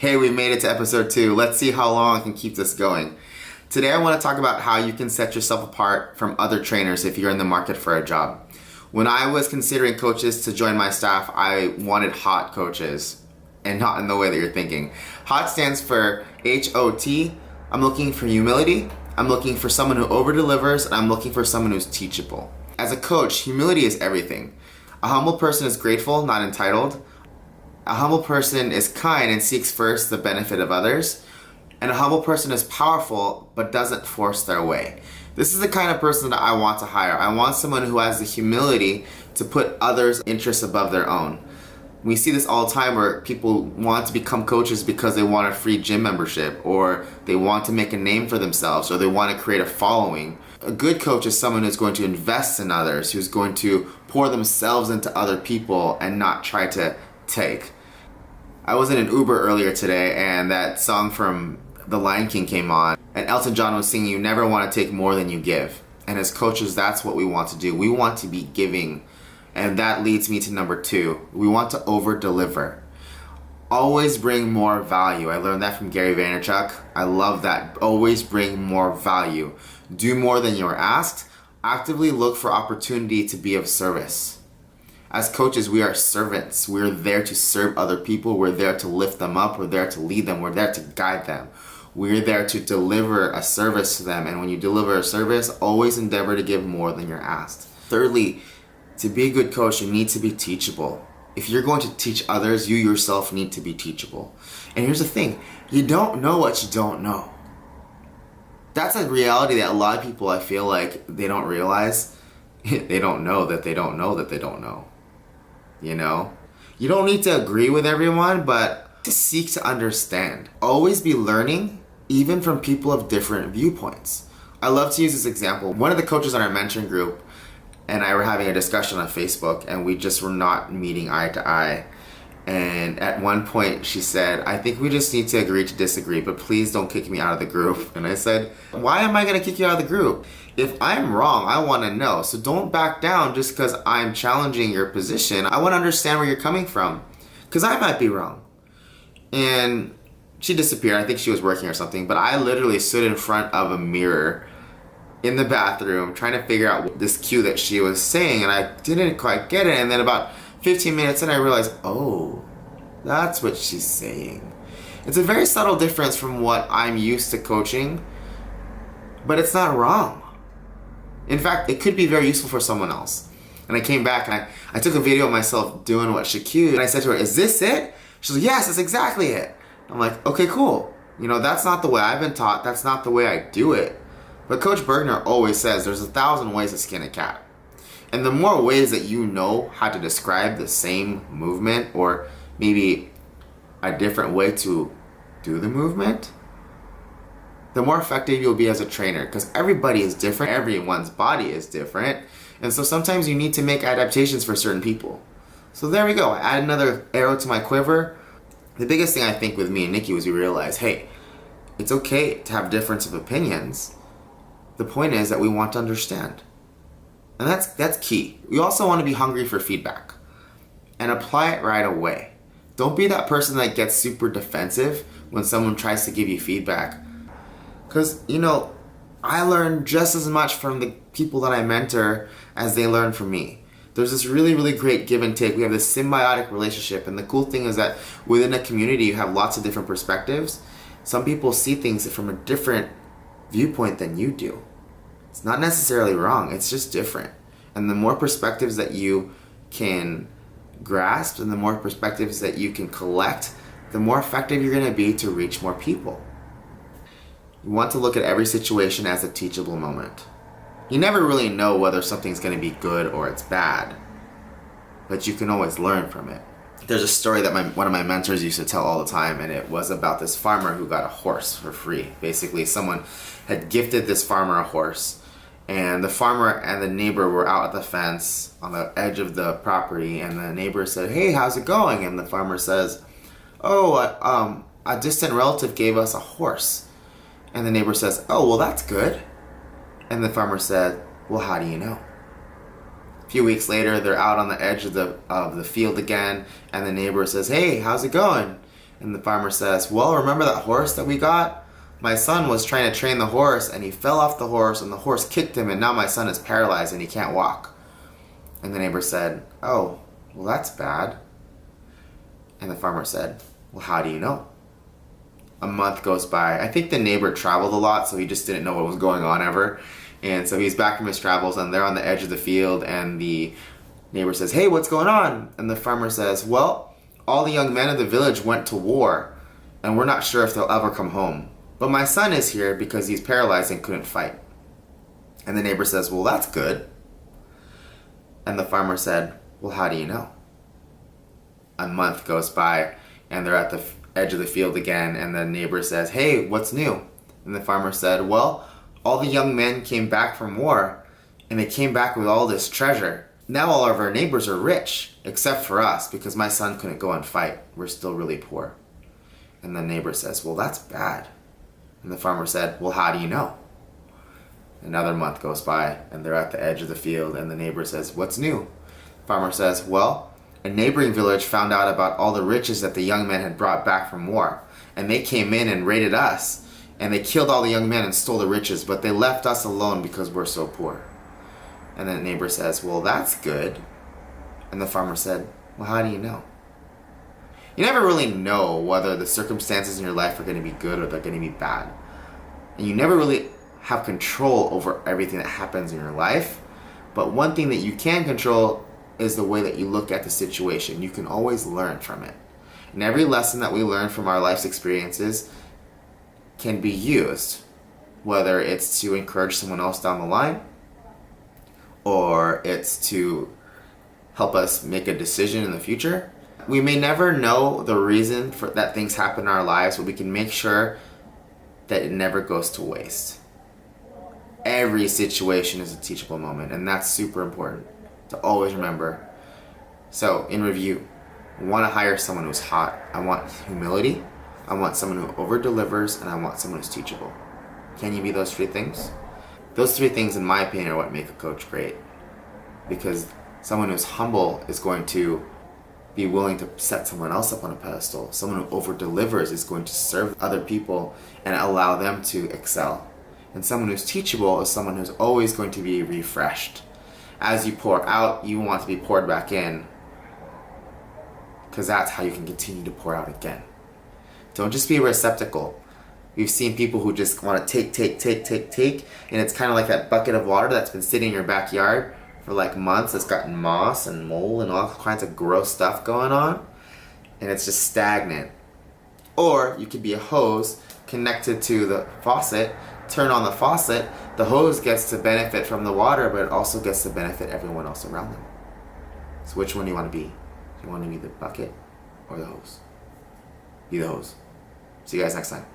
Hey, we made it to episode 2. Let's see how long I can keep this going. Today I want to talk about how you can set yourself apart from other trainers if you're in the market for a job. When I was considering coaches to join my staff, I wanted hot coaches, and not in the way that you're thinking. HOT stands for H-O-T. I'm looking for humility. I'm looking for someone who over-delivers, and I'm looking for someone who's teachable. As a coach, humility is everything. A humble person is grateful, not entitled. A humble person is kind and seeks first the benefit of others. And a humble person is powerful but doesn't force their way. This is the kind of person that I want to hire. I want someone who has the humility to put others' interests above their own. We see this all the time where people want to become coaches because they want a free gym membership, or they want to make a name for themselves, or they want to create a following. A good coach is someone who's going to invest in others, who's going to pour themselves into other people and not try to take. I was in an Uber earlier today and that song from The Lion King came on, and Elton John was singing, "You never want to take more than you give." And as coaches, that's what we want to do. We want to be giving. And that leads me to number 2. We want to over-deliver. Always bring more value. I learned that from Gary Vaynerchuk. I love that. Always bring more value. Do more than you're asked. Actively look for opportunity to be of service. As coaches, we are servants. We're there to serve other people. We're there to lift them up. We're there to lead them. We're there to guide them. We're there to deliver a service to them. And when you deliver a service, always endeavor to give more than you're asked. Thirdly, to be a good coach, you need to be teachable. If you're going to teach others, you yourself need to be teachable. And here's the thing, you don't know what you don't know. That's a reality that a lot of people, I feel like, they don't realize. They don't know that they don't know that they don't know. You know? You don't need to agree with everyone, but to seek to understand. Always be learning, even from people of different viewpoints. I love to use this example. One of the coaches on our mentoring group and I were having a discussion on Facebook, and we just were not meeting eye to eye. And at one point she said, "I think we just need to agree to disagree, but please don't kick me out of the group." And I said, "Why am I going to kick you out of the group? If I'm wrong, I want to know. So don't back down just because I'm challenging your position. I want to understand where you're coming from, because I might be wrong." And she disappeared. I think she was working or something, but I literally stood in front of a mirror in the bathroom trying to figure out this cue that she was saying, and I didn't quite get it. And then about 15 minutes in, I realized, oh, that's what she's saying. It's a very subtle difference from what I'm used to coaching, but it's not wrong. In fact, it could be very useful for someone else. And I came back and I took a video of myself doing what she cued, and I said to her, "Is this it?" She's like, "Yes, that's exactly it." I'm like, "Okay, cool. You know, that's not the way I've been taught. That's not the way I do it." But Coach Bergner always says there's 1,000 ways to skin a cat. And the more ways that you know how to describe the same movement, or maybe a different way to do the movement, the more effective you'll be as a trainer, because everybody is different. Everyone's body is different. And so sometimes you need to make adaptations for certain people. So there we go. I add another arrow to my quiver. The biggest thing I think with me and Nikki was we realized, hey, it's okay to have difference of opinions. The point is that we want to understand. And that's key. We also want to be hungry for feedback and apply it right away. Don't be that person that gets super defensive when someone tries to give you feedback. Because, you know, I learn just as much from the people that I mentor as they learn from me. There's this really, really great give and take. We have this symbiotic relationship. And the cool thing is that within a community, you have lots of different perspectives. Some people see things from a different viewpoint than you do. It's not necessarily wrong, it's just different. And the more perspectives that you can grasp and the more perspectives that you can collect, the more effective you're going to be to reach more people. You want to look at every situation as a teachable moment. You never really know whether something's going to be good or it's bad, but you can always learn from it. There's a story that one of my mentors used to tell all the time, and it was about this farmer who got a horse for free. Basically, someone had gifted this farmer a horse, and the farmer and the neighbor were out at the fence on the edge of the property, and the neighbor said, "Hey, how's it going?" And the farmer says, "Oh, a distant relative gave us a horse." And the neighbor says, "Oh, well, that's good." And the farmer said, "Well, how do you know?" A few weeks later, they're out on the edge of the field again, and the neighbor says, "Hey, how's it going?" And the farmer says, well, remember that horse that we got? My son was trying to train the horse and he fell off the horse and the horse kicked him and now my son is paralyzed and he can't walk. And the neighbor said, oh, well, that's bad. And the farmer said, well, how do you know? A month goes by. I think the neighbor traveled a lot, so he just didn't know what was going on ever. And so he's back from his travels and they're on the edge of the field and the neighbor says, hey, what's going on? And the farmer says, well, all the young men of the village went to war and we're not sure if they'll ever come home. But my son is here because he's paralyzed and couldn't fight. And the neighbor says, well, that's good. And the farmer said, well, how do you know? A month goes by and they're at the edge of the field again and the neighbor says, hey, what's new? And the farmer said, well, all the young men came back from war and they came back with all this treasure. Now all of our neighbors are rich except for us because my son couldn't go and fight. We're still really poor. And the neighbor says, well, that's bad. And the farmer said, well, how do you know? Another month goes by and they're at the edge of the field and the neighbor says, what's new? Farmer says, well, a neighboring village found out about all the riches that the young men had brought back from war. And they came in and raided us. And they killed all the young men and stole the riches, but they left us alone because we're so poor. And then the neighbor says, well, that's good. And the farmer said, well, how do you know? You never really know whether the circumstances in your life are going to be good or they're going to be bad. And you never really have control over everything that happens in your life. But one thing that you can control is the way that you look at the situation. You can always learn from it. And every lesson that we learn from our life's experiences can be used, whether it's to encourage someone else down the line or it's to help us make a decision in the future. We may never know the reason for that things happen in our lives, but we can make sure that it never goes to waste. Every situation is a teachable moment, and that's super important to always remember. So, in review, I want to hire someone who's hot. I want humility. I want someone who over-delivers, and I want someone who's teachable. Can you be those three things? Those three things, in my opinion, are what make a coach great. Because someone who's humble is going to be willing to set someone else up on a pedestal. Someone who over-delivers is going to serve other people and allow them to excel. And someone who's teachable is someone who's always going to be refreshed. As you pour out, you want to be poured back in, because that's how you can continue to pour out again. Don't just be a receptacle. We've seen people who just want to take, and it's kind of like that bucket of water that's been sitting in your backyard for like months. It's gotten moss and mold and all kinds of gross stuff going on, and it's just stagnant. Or you could be a hose connected to the faucet, turn on the faucet, the hose gets to benefit from the water, but it also gets to benefit everyone else around them. So which one do you want to be? Do you want to be the bucket or the hose? Be the hose. See you guys next time.